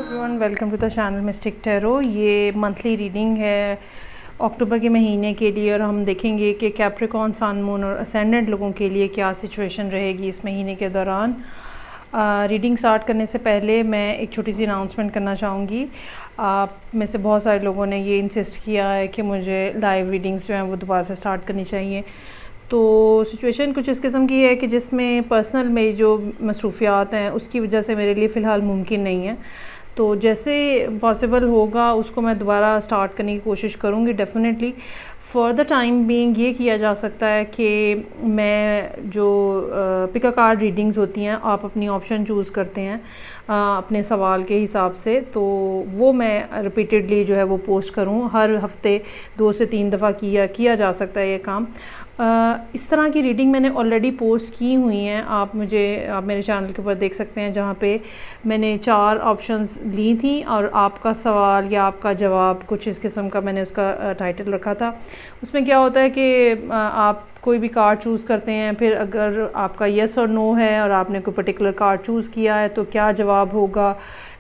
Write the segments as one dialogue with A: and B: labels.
A: Everyone, welcome to the channel Mystic Tarot. ये monthly reading है अक्टूबर के महीने के लिए और हम देखेंगे कि कैप्रिकॉर्न, सन, मून और असेंडेंट लोगों के लिए क्या सिचुएशन रहेगी इस महीने के दौरान। रीडिंग स्टार्ट करने से पहले मैं एक छोटी सी अनाउंसमेंट करना चाहूँगी। आप में से बहुत सारे लोगों ने ये इंसिस्ट किया है कि मुझे लाइव रीडिंग्स जो हैं वो दोबारा से स्टार्ट करनी चाहिए। तो सिचुएशन कुछ इस किस्म की है कि जिसमें पर्सनल मेरी जो मसरूफियात हैं उसकी वजह से मेरे लिए फ़िलहाल मुमकिन नहीं है। तो जैसे पॉसिबल होगा उसको मैं दोबारा स्टार्ट करने की कोशिश करूँगी definitely. For the time being ये किया जा सकता है कि मैं जो पिक अ कार्ड रीडिंग्स होती हैं, आप अपनी ऑप्शन चूज़ करते हैं अपने सवाल के हिसाब से, तो वो मैं रिपीटेडली जो है वो पोस्ट करूँ। हर हफ्ते 2 से 3 दफ़ा किया जा सकता है ये काम। इस तरह की रीडिंग मैंने ऑलरेडी पोस्ट की हुई हैं। आप मेरे चैनल के ऊपर देख सकते हैं, जहाँ पे मैंने 4 ऑप्शंस ली थी और आपका सवाल या आपका जवाब, कुछ इस किस्म का मैंने उसका टाइटल रखा था। उसमें क्या होता है कि आप कोई भी कार्ड चूज़ करते हैं, फिर अगर आपका येस और नो है और आपने कोई पर्टिकुलर कार्ड चूज़ किया है तो क्या जवाब होगा,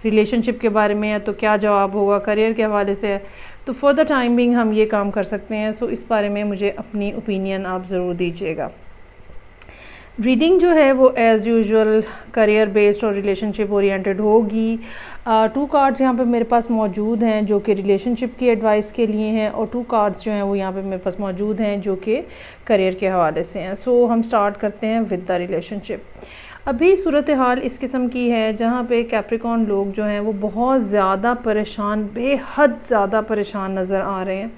A: रिलेशनशिप के बारे में है तो क्या जवाब होगा, करियर के हवाले से है। तो फॉर द टाइम बिंग हम ये काम कर सकते हैं। सो इस बारे में मुझे अपनी ओपिनियन आप ज़रूर दीजिएगा। रीडिंग जो है वो एज़ यूजुअल करियर बेस्ड और रिलेशनशिप ओरिएंटेड होगी। 2 कार्ड्स यहाँ पे मेरे पास मौजूद हैं जो कि रिलेशनशिप की एडवाइस के लिए हैं, और 2 कार्ड्स जो हैं वो यहाँ पे मेरे पास मौजूद हैं जो कि करियर के हवाले से हैं। सो हम स्टार्ट करते हैं विद द रिलेशनशिप। अभी सूरत हाल इस किस्म की है जहाँ पे कैप्रिकॉर्न लोग जो हैं वो बहुत ज़्यादा परेशान, बेहद ज़्यादा परेशान नज़र आ रहे हैं,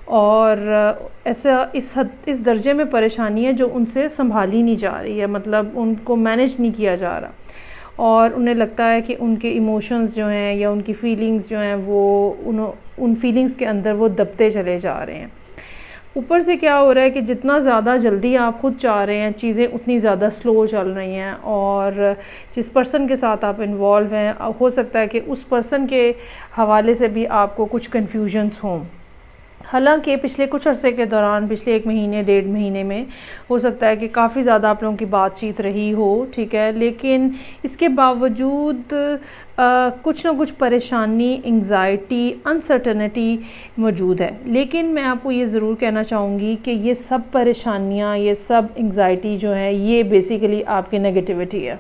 A: और ऐसा इस दर्जे में परेशानी है जो उनसे संभाली नहीं जा रही है, मतलब उनको मैनेज नहीं किया जा रहा, और उन्हें लगता है कि उनके इमोशंस जो हैं या उनकी फीलिंग्स जो हैं वो उन फीलिंग्स के अंदर वो दबते चले जा रहे हैं। ऊपर से क्या हो रहा है कि जितना ज़्यादा जल्दी आप खुद चाह रहे हैं चीज़ें, उतनी ज़्यादा स्लो चल रही हैं, और जिस पर्सन के साथ आप इन्वॉल्व हैं हो सकता है कि उस पर्सन के हवाले से भी आपको कुछ कन्फ्यूजन्स हों। हालांकि पिछले कुछ अरसे के दौरान, पिछले 1 महीने 1.5 महीने में हो सकता है कि काफ़ी ज़्यादा आप लोगों की बातचीत रही हो, ठीक है, लेकिन इसके बावजूद कुछ ना कुछ परेशानी, एंग्जाइटी, अनसर्टेनिटी मौजूद है। लेकिन मैं आपको ये ज़रूर कहना चाहूँगी कि ये सब परेशानियाँ, ये सब एंग्जाइटी जो है, ये बेसिकली आपकी नेगेटिविटी है।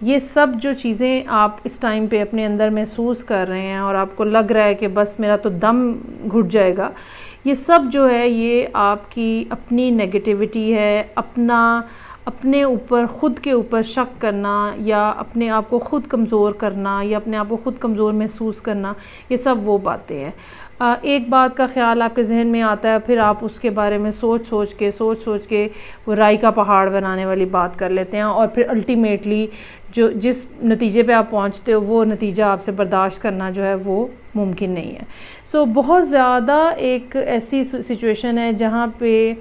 A: ये सब जो चीज़ें आप इस टाइम पे अपने अंदर महसूस कर रहे हैं और आपको लग रहा है कि बस मेरा तो दम घुट जाएगा, ये सब जो है ये आपकी अपनी नेगेटिविटी है। अपने ऊपर, ख़ुद के ऊपर शक करना, या अपने आप को ख़ुद कमज़ोर करना, या अपने आप को ख़ुद कमज़ोर महसूस करना, ये सब वो बातें हैं। एक बात का ख़्याल आपके जहन में आता है, फिर आप उसके बारे में सोच सोच के वो राई का पहाड़ बनाने वाली बात कर लेते हैं, और फिर अल्टीमेटली जिस नतीजे पे आप पहुंचते हो वो नतीजा आपसे बर्दाश्त करना जो है वो मुमकिन नहीं है। सो बहुत ज़्यादा एक ऐसी सिचुएशन है जहाँ पे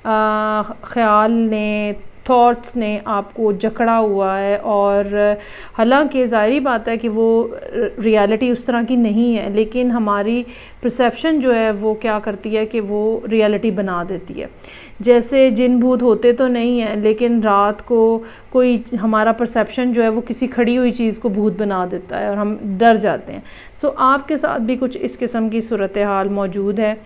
A: ख़्याल ने, थॉट्स ने आपको जकड़ा हुआ है, और हालांकि ज़ाहिरी बात है कि वो रियलिटी उस तरह की नहीं है, लेकिन हमारी परसेप्शन जो है वो क्या करती है कि वो रियलिटी बना देती है। जैसे जिन भूत होते तो नहीं है, लेकिन रात को कोई हमारा परसेप्शन जो है वो किसी खड़ी हुई चीज़ को भूत बना देता है और हम डर जाते हैं। सो आपके साथ भी कुछ इस किस्म की सूरत हाल मौजूद है,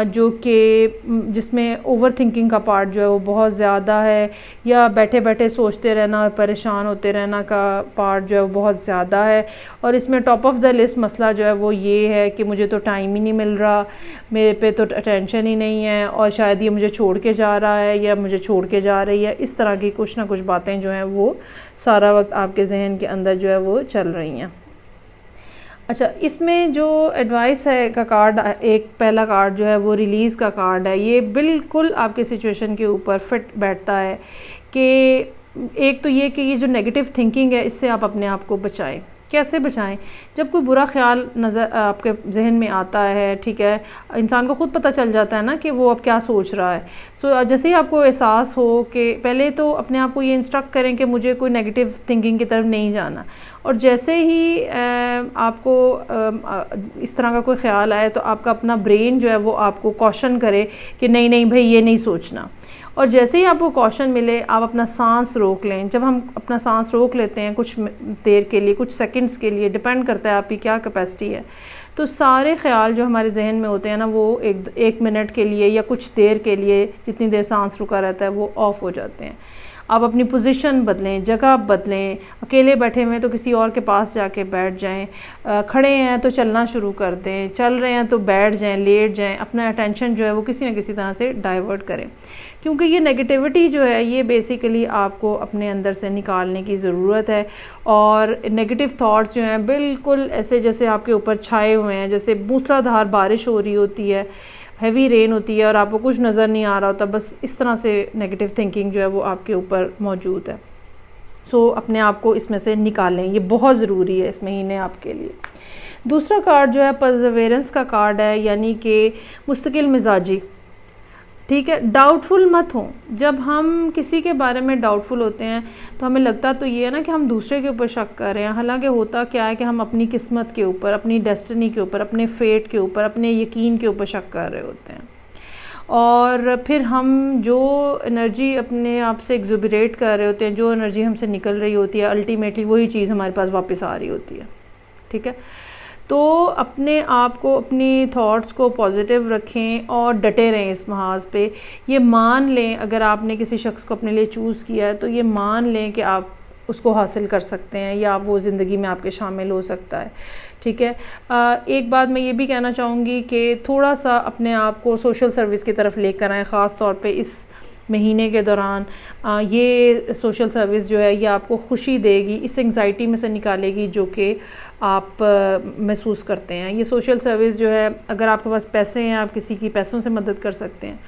A: जो कि जिसमें ओवर थिंकिंग का पार्ट जो है वो बहुत ज़्यादा है, या बैठे बैठे सोचते रहना और परेशान होते रहना का पार्ट जो है वो बहुत ज़्यादा है। और इसमें टॉप ऑफ़ द लिस्ट मसला जो है वो ये है कि मुझे तो टाइम ही नहीं मिल रहा, मेरे पे तो अटेंशन ही नहीं है, और शायद ये मुझे छोड़ के जा रहा है या मुझे छोड़ के जा रही है। इस तरह की कुछ ना कुछ बातें जो हैं वो सारा वक्त आपके जहन के अंदर जो है वो चल रही हैं। अच्छा, इसमें जो एडवाइस है का कार्ड, एक पहला कार्ड जो है वो रिलीज़ का कार्ड है। ये बिल्कुल आपके सिचुएशन के ऊपर फिट बैठता है कि एक तो ये कि ये जो नेगेटिव थिंकिंग है इससे आप अपने आप को बचाएं। कैसे बचाएं? जब कोई बुरा ख्याल नज़र आपके जहन में आता है, ठीक है, इंसान को ख़ुद पता चल जाता है ना कि वो अब क्या सोच रहा है। सो जैसे ही आपको एहसास हो कि पहले तो अपने आप को ये इंस्ट्रक्ट करें कि मुझे कोई नेगेटिव थिंकिंग की तरफ नहीं जाना, और जैसे ही आपको इस तरह का कोई ख्याल आए तो आपका अपना ब्रेन जो है वो आपको कॉशन करे कि नहीं नहीं भाई ये नहीं सोचना। और जैसे ही आपको कॉशन मिले आप अपना सांस रोक लें। जब हम अपना सांस रोक लेते हैं कुछ देर के लिए, कुछ सेकंड्स के लिए, डिपेंड करता है आपकी क्या कैपेसिटी है, तो सारे ख्याल जो हमारे जहन में होते हैं ना वो एक मिनट के लिए या कुछ देर के लिए, जितनी देर सांस रुका रहता है, वो ऑफ हो जाते हैं। आप अपनी पोजीशन बदलें, जगह बदलें, अकेले बैठे हुए हैं तो किसी और के पास जाके बैठ जाएं, खड़े हैं तो चलना शुरू कर दें, चल रहे हैं तो बैठ जाएं, लेट जाएं, अपना अटेंशन जो है वो किसी न किसी तरह से डाइवर्ट करें, क्योंकि ये नेगेटिविटी जो है ये बेसिकली आपको अपने अंदर से निकालने की ज़रूरत है। और नेगेटिव थॉट्स जो हैं बिल्कुल ऐसे जैसे आपके ऊपर छाए हुए हैं, जैसे मूसलाधार बारिश हो रही होती है, हैवी रेन होती है और आपको कुछ नज़र नहीं आ रहा होता, बस इस तरह से नेगेटिव थिंकिंग जो है वो आपके ऊपर मौजूद है। सो अपने आप को इसमें से निकालें, ये बहुत ज़रूरी है इस महीने आपके लिए। दूसरा कार्ड जो है परसेवरेंस का कार्ड है, यानी कि मुस्तकिल मिजाजी। ठीक है, डाउटफुल मत हो। जब हम किसी के बारे में डाउटफुल होते हैं तो हमें लगता तो ये है ना कि हम दूसरे के ऊपर शक कर रहे हैं, हालांकि होता क्या है कि हम अपनी किस्मत के ऊपर, अपनी डेस्टिनी के ऊपर, अपने फेट के ऊपर, अपने यकीन के ऊपर शक कर रहे होते हैं। और फिर हम जो एनर्जी अपने आप से एग्जुबरेट कर रहे होते हैं, जो एनर्जी हमसे निकल रही होती है, अल्टीमेटली वही चीज़ हमारे पास वापस आ रही होती है। ठीक है, तो अपने आप को, अपनी थॉट्स को पॉजिटिव रखें और डटे रहें इस महाज पे। ये मान लें, अगर आपने किसी शख्स को अपने लिए चूज़ किया है तो ये मान लें कि आप उसको हासिल कर सकते हैं या वो ज़िंदगी में आपके शामिल हो सकता है। ठीक है, एक बात मैं ये भी कहना चाहूँगी कि थोड़ा सा अपने आप को सोशल सर्विस की तरफ लेकर आएँ, ख़ास तौर पे इस महीने के दौरान। ये सोशल सर्विस जो है ये आपको खुशी देगी, इस एंग्जाइटी में से निकालेगी जो कि आप महसूस करते हैं। ये सोशल सर्विस जो है, अगर आपके पास पैसे हैं आप किसी की पैसों से मदद कर सकते हैं,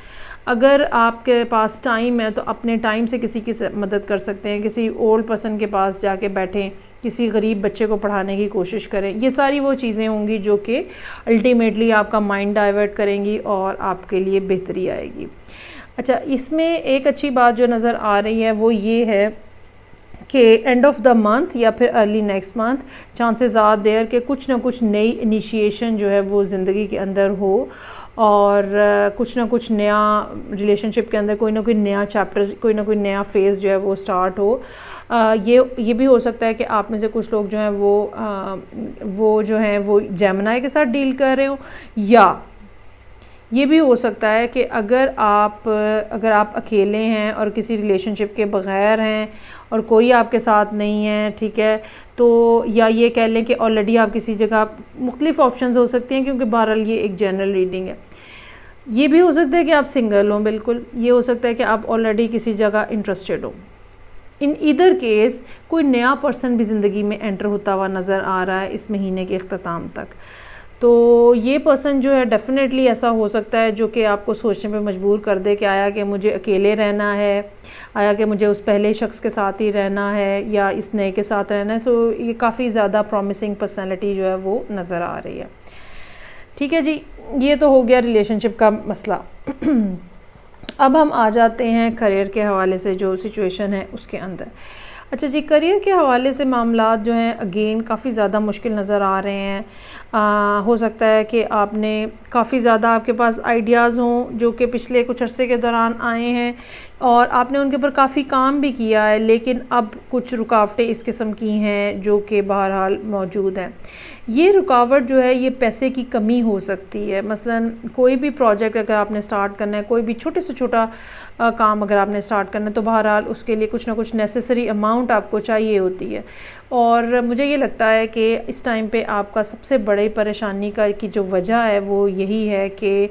A: अगर आपके पास टाइम है तो अपने टाइम से किसी की मदद कर सकते हैं, किसी ओल्ड पर्सन के पास जाके बैठें, किसी गरीब बच्चे को पढ़ाने की कोशिश करें। ये सारी वो चीज़ें होंगी जो कि अल्टीमेटली आपका माइंड डाइवर्ट करेंगी और आपके लिए बेहतरी आएगी। अच्छा, इसमें एक अच्छी बात जो नज़र आ रही है वो ये है कि एंड ऑफ द मंथ या फिर early next month chances are there कि कुछ ना कुछ नई इनिशिएशन जो है वो ज़िंदगी के अंदर हो और कुछ ना कुछ नया रिलेशनशिप के अंदर कोई ना कोई नया चैप्टर, कोई ना कोई नया फेज़ जो है वो स्टार्ट हो। ये भी हो सकता है कि आप में से कुछ लोग जो हैं वो जो हैं वो जेमिनी के साथ डील कर रहे हो, या ये भी हो सकता है कि अगर आप अकेले हैं और किसी रिलेशनशिप के बग़ैर हैं और कोई आपके साथ नहीं है, ठीक है, तो या ये कह लें कि ऑलरेडी आप किसी जगह, मुख्तलिफ ऑप्शंस हो सकती हैं क्योंकि बहरहाल ये एक जनरल रीडिंग है। ये भी हो सकता है कि आप सिंगल हों, बिल्कुल ये हो सकता है कि आप ऑलरेडी किसी जगह इंटरेस्टेड हो। इन ईदर केस कोई नया पर्सन भी ज़िंदगी में एंटर होता हुआ नज़र आ रहा है इस महीने के अख्ताम तक। तो ये पर्सन जो है डेफ़िनेटली ऐसा हो सकता है जो कि आपको सोचने पे मजबूर कर दे कि आया कि मुझे अकेले रहना है, आया कि मुझे उस पहले शख्स के साथ ही रहना है या इस नए के साथ रहना है। सो ये काफ़ी ज़्यादा प्रॉमिसिंग पर्सनैलिटी जो है वो नज़र आ रही है। ठीक है जी, ये तो हो गया रिलेशनशिप का मसला। अब हम आ जाते हैं करियर के हवाले से जो सिचुएशन है उसके अंदर। अच्छा जी, करियर के हवाले से मामलात जो हैं अगेन काफ़ी ज़्यादा मुश्किल नज़र आ रहे हैं। हो सकता है कि आपने काफ़ी ज़्यादा आपके पास आइडियाज़ हों जो कि पिछले कुछ अरसे के दौरान आए हैं और आपने उनके ऊपर काफ़ी काम भी किया है, लेकिन अब कुछ रुकावटें इस किस्म की हैं जो कि बहरहाल मौजूद हैं। ये रुकावट जो है ये पैसे की कमी हो सकती है। मसलन कोई भी प्रोजेक्ट अगर आपने स्टार्ट करना है, कोई भी छोटे से छोटा काम अगर आपने स्टार्ट करना है, तो बहरहाल उसके लिए कुछ ना कुछ नेसेसरी अमाउंट आपको चाहिए होती है। और मुझे ये लगता है कि इस टाइम पे आपका सबसे बड़ी परेशानी की जो वजह है वो यही है कि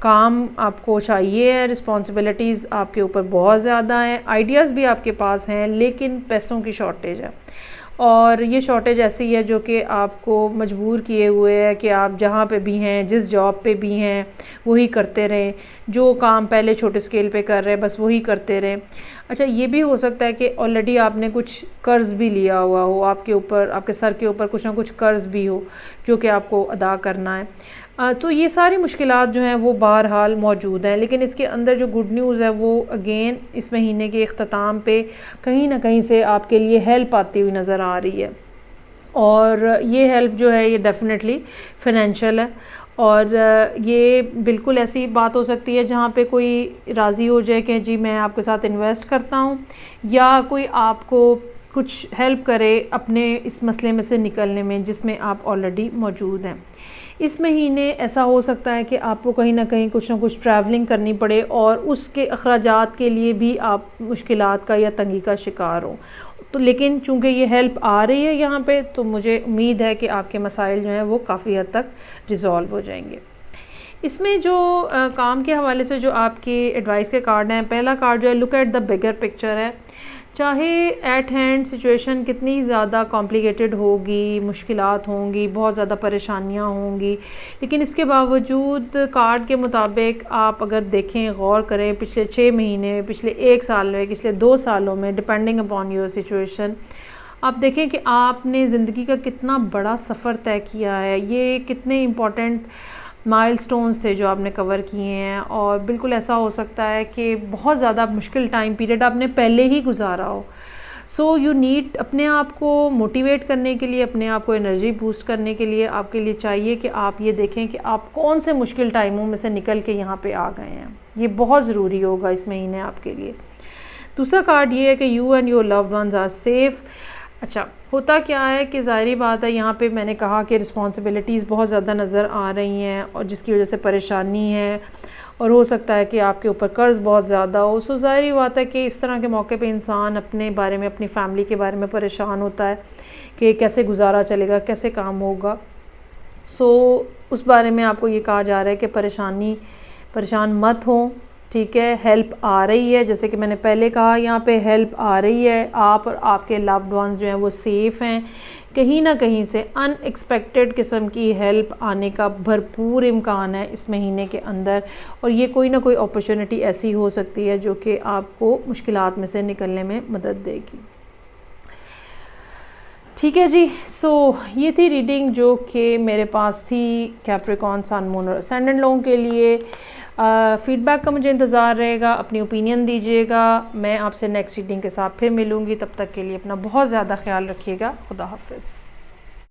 A: काम आपको चाहिए है, रिस्पॉन्सिबिलिटीज़ आपके ऊपर बहुत ज़्यादा हैं, आइडियाज़ भी आपके पास हैं, लेकिन पैसों की शॉर्टेज है। और ये शॉर्टेज ऐसी है जो कि आपको मजबूर किए हुए है कि आप जहाँ पे भी हैं, जिस जॉब पे भी हैं, वही करते रहें, जो काम पहले छोटे स्केल पे कर रहे हैं बस वही करते रहें। अच्छा, ये भी हो सकता है कि ऑलरेडी आपने कुछ कर्ज़ भी लिया हुआ हो, आपके ऊपर, आपके सर के ऊपर कुछ ना कुछ कर्ज़ भी हो जो कि आपको अदा करना है। तो ये सारी मुश्किलात जो हैं वो बहरहाल मौजूद हैं, लेकिन इसके अंदर जो गुड न्यूज़ है वो अगेन इस महीने के अख्ताम पे कहीं ना कहीं से आपके लिए हेल्प आती हुई नज़र आ रही है। और ये हेल्प जो है ये डेफ़िनेटली फ़ाइनेंशियल है और ये बिल्कुल ऐसी बात हो सकती है जहाँ पे कोई राज़ी हो जाए कि जी मैं आपके साथ इन्वेस्ट करता हूँ, या कोई आपको कुछ हेल्प करे अपने इस मसले में से निकलने में जिसमें आप ऑलरेडी मौजूद हैं। इस महीने ऐसा हो सकता है कि आपको कहीं ना कहीं कुछ ना कुछ ट्रैवलिंग करनी पड़े और उसके अखराजात के लिए भी आप मुश्किलात का या तंगी का शिकार हो। तो लेकिन चूँकि ये हेल्प आ रही है यहाँ पे, तो मुझे उम्मीद है कि आपके मसाइल जो हैं वो काफ़ी हद तक रिज़ॉल्व हो जाएंगे। इसमें जो काम के हवाले से जो आपके एडवाइस के कार्ड हैं, पहला कार्ड जो है look at the bigger picture है। चाहे एट हैंड सिचुएशन कितनी ज़्यादा कॉम्प्लिकेटेड होगी, मुश्किलात होंगी, बहुत ज़्यादा परेशानियां होंगी, लेकिन इसके बावजूद कार्ड के मुताबिक आप अगर देखें, गौर करें, पिछले 6 महीने, पिछले 1 साल में, पिछले 2 सालों में, डिपेंडिंग अपॉन योर सिचुएशन, आप देखें कि आपने ज़िंदगी का कितना बड़ा सफ़र तय किया है। ये कितने इम्पॉर्टेंट माइलस्टोन्स थे जो आपने कवर किए हैं, और बिल्कुल ऐसा हो सकता है कि बहुत ज़्यादा मुश्किल टाइम पीरियड आपने पहले ही गुजारा हो। सो यू नीड, अपने आप को मोटिवेट करने के लिए, अपने आप को एनर्जी बूस्ट करने के लिए आपके लिए चाहिए कि आप ये देखें कि आप कौन से मुश्किल टाइमों में से निकल के यहाँ पे आ गए हैं। ये बहुत ज़रूरी होगा इस महीने आपके लिए। दूसरा कार्ड ये है कि you and your loved ones are safe. अच्छा, होता क्या है कि ज़ाहिर बात है, यहाँ पे मैंने कहा कि रिस्पॉन्सिबिलिटीज़ बहुत ज़्यादा नज़र आ रही हैं और जिसकी वजह से परेशानी है, और हो सकता है कि आपके ऊपर कर्ज़ बहुत ज़्यादा हो। सो ज़ाहिर बात है कि इस तरह के मौके पे इंसान अपने बारे में, अपनी फ़ैमिली के बारे में परेशान होता है कि कैसे गुजारा चलेगा, कैसे काम होगा। सो उस बारे में आपको ये कहा जा रहा है कि परेशान मत हो, ठीक है। हेल्प आ रही है, जैसे कि मैंने पहले कहा, यहाँ पे हेल्प आ रही है। आप और आपके लव्ड वंस जो हैं वो सेफ़ हैं। कहीं ना कहीं से अनएक्सपेक्टेड किस्म की हेल्प आने का भरपूर इम्कान है इस महीने के अंदर, और ये कोई ना कोई अपॉर्चुनिटी ऐसी हो सकती है जो कि आपको मुश्किलात में से निकलने में मदद देगी। ठीक है जी। सो ये थी रीडिंग जो कि मेरे पास थी कैप्रिकॉर्न, सन, मून और असेंडेंट लोगों के लिए। फ़ीडबैक का मुझे इंतज़ार रहेगा, अपनी ओपिनियन दीजिएगा। मैं आपसे नेक्स्ट रीडिंग के साथ फिर मिलूँगी, तब तक के लिए अपना बहुत ज़्यादा ख्याल रखिएगा। खुदा हाफ़िज़।